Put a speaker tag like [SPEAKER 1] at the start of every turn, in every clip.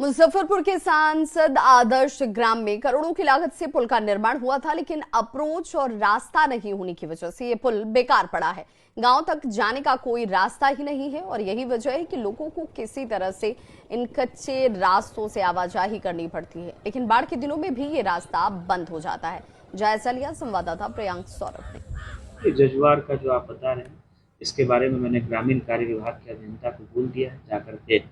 [SPEAKER 1] मुजफ्फरपुर के सांसद आदर्श ग्राम में करोड़ों की लागत से पुल का निर्माण हुआ था, लेकिन अप्रोच और रास्ता नहीं होने की वजह से ये पुल बेकार पड़ा है। गांव तक जाने का कोई रास्ता ही नहीं है और यही वजह है कि लोगों को किसी तरह से इन कच्चे रास्तों से आवाजाही करनी पड़ती है। लेकिन बाढ़ के दिनों में भी ये रास्ता बंद हो जाता है। जायजा लिया संवाददाता प्रियांक सौरभ ने।
[SPEAKER 2] जजुआर का जो आप बता रहे हैं, इसके बारे में मैंने ग्रामीण कार्य विभाग के अभियंता को बोल दिया है, जाकर के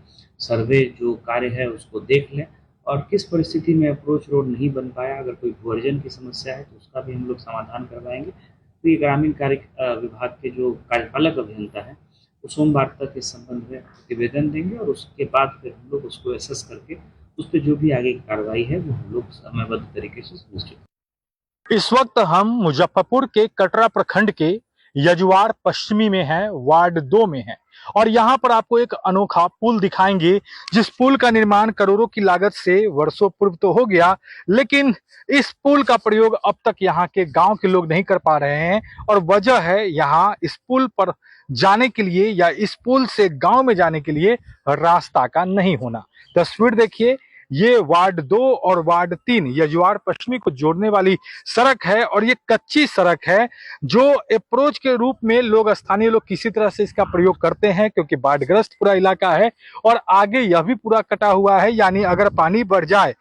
[SPEAKER 2] सर्वे जो कार्य है उसको देख लें और किस परिस्थिति में अप्रोच रोड नहीं बन पाया, अगर कोई भूअर्जन की समस्या है तो उसका भी हम लोग समाधान करवाएंगे। तो ये ग्रामीण कार्य विभाग के जो कार्यपालक अभियंता है वो सोमवार तक इस संबंध में प्रतिवेदन देंगे और उसके बाद फिर हम लोग उसको एसेस करके उस पर जो भी आगे की कार्रवाई है वो हम लोग समयबद्ध तरीके से सुनिश्चित।
[SPEAKER 3] इस वक्त हम मुजफ्फरपुर के कटरा प्रखंड के यजुआर पश्चिमी में है, वार्ड 2 में है और यहाँ पर आपको एक अनोखा पुल दिखाएंगे, जिस पुल का निर्माण करोड़ों की लागत से वर्षों पूर्व तो हो गया, लेकिन इस पुल का प्रयोग अब तक यहाँ के गांव के लोग नहीं कर पा रहे हैं। और वजह है यहाँ इस पुल पर जाने के लिए या इस पुल से गांव में जाने के लिए रास्ता का नहीं होना। तस्वीर देखिए, ये वार्ड 2 और वार्ड 3 यजुआर पश्चिमी को जोड़ने वाली सड़क है और ये कच्ची सड़क है जो अप्रोच के रूप में लोग, स्थानीय लोग किसी तरह से इसका प्रयोग करते हैं, क्योंकि बाढ़ग्रस्त पूरा इलाका है और आगे यह भी पूरा कटा हुआ है। यानी अगर पानी बढ़ जाए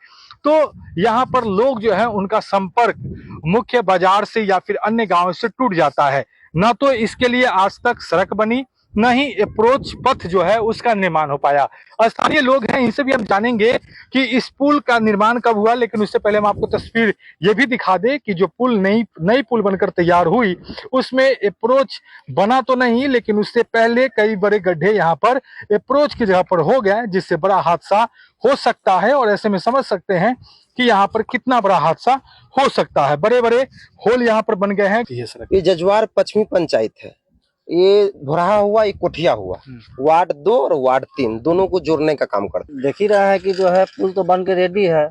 [SPEAKER 3] तो यहाँ पर लोग जो है उनका संपर्क मुख्य बाजार से या फिर अन्य गांव से टूट जाता है। न तो इसके लिए आज तक सड़क बनी, न ही अप्रोच पथ जो है उसका निर्माण हो पाया। स्थानीय लोग हैं, इनसे भी हम जानेंगे कि इस पुल का निर्माण कब हुआ, लेकिन उससे पहले हम आपको तस्वीर ये भी दिखा दे कि जो पुल नई पुल बनकर तैयार हुई उसमें अप्रोच बना तो नहीं, लेकिन उससे पहले कई बड़े गड्ढे यहाँ पर अप्रोच की जगह पर हो गए, जिससे बड़ा हादसा हो सकता है। और ऐसे में समझ सकते हैं कि यहाँ पर कितना बड़ा हादसा हो सकता है। बड़े बड़े होल यहाँ पर बन गए हैं।
[SPEAKER 4] ये जजुआर पश्चिमी पंचायत है, ये भुरहा हुआ, ये कोठिया हुआ। वार्ड 2 और वार्ड 3 दोनों को जोड़ने का काम करते हैं।
[SPEAKER 5] देख ही रहा है कि जो है पुल तो बन के रेडी है,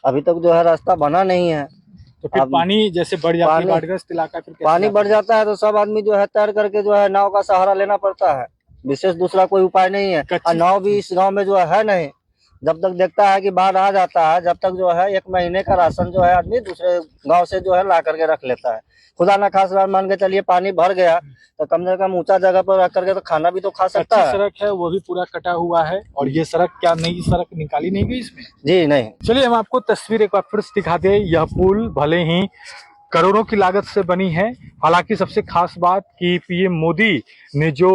[SPEAKER 5] अभी तक जो है रास्ता बना नहीं है।
[SPEAKER 3] तो फिर पानी जैसे बढ़ जाता है, बाढ़ग्रस्त इलाका, फिर
[SPEAKER 5] पानी बढ़ जाता है तो सब आदमी जो है तैर करके जो है नाव का सहारा लेना पड़ता है। विशेष दूसरा कोई उपाय नहीं है। और नाव भी इस गांव में जो है नहीं। जब तक देखता है कि बाढ़ आ जाता है, जब तक जो है 1 महीने का राशन जो है आदमी दूसरे गांव से जो है ला करके रख लेता है। खुदा ना खास मान के चलिए पानी भर गया तो कम से कम ऊंचा जगह पर रख करके तो खाना भी तो खा सकता है।
[SPEAKER 3] सड़क है वो भी पूरा कटा हुआ है और ये सड़क क्या नई सड़क निकाली नहीं गई इसमें?
[SPEAKER 5] जी नहीं।
[SPEAKER 3] चलिए हम आपको तस्वीर एक बार फिर से दिखा दे। यह पुल भले ही करोड़ों की लागत से बनी है, हालांकि सबसे खास बात कि पीएम मोदी ने जो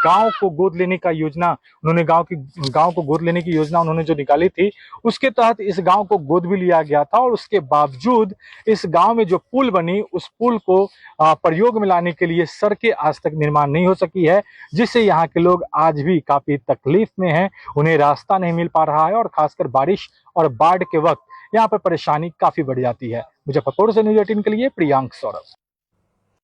[SPEAKER 3] गांव को गोद लेने का योजना, उन्होंने गांव को गोद लेने की योजना उन्होंने जो निकाली थी, उसके तहत इस गांव को गोद भी लिया गया था। और उसके बावजूद इस गांव में जो पुल बनी, उस पुल को प्रयोग में लाने के लिए सड़कें आज तक निर्माण नहीं हो सकी है, जिससे यहाँ के लोग आज भी काफी तकलीफ में हैं। उन्हें रास्ता नहीं मिल पा रहा है और खासकर बारिश और बाढ़ के वक्त यहाँ पर परेशानी काफी बढ़ जाती है। मुजफ्फरपुर से न्यूज़ 18 के लिए प्रियांक सौरभ।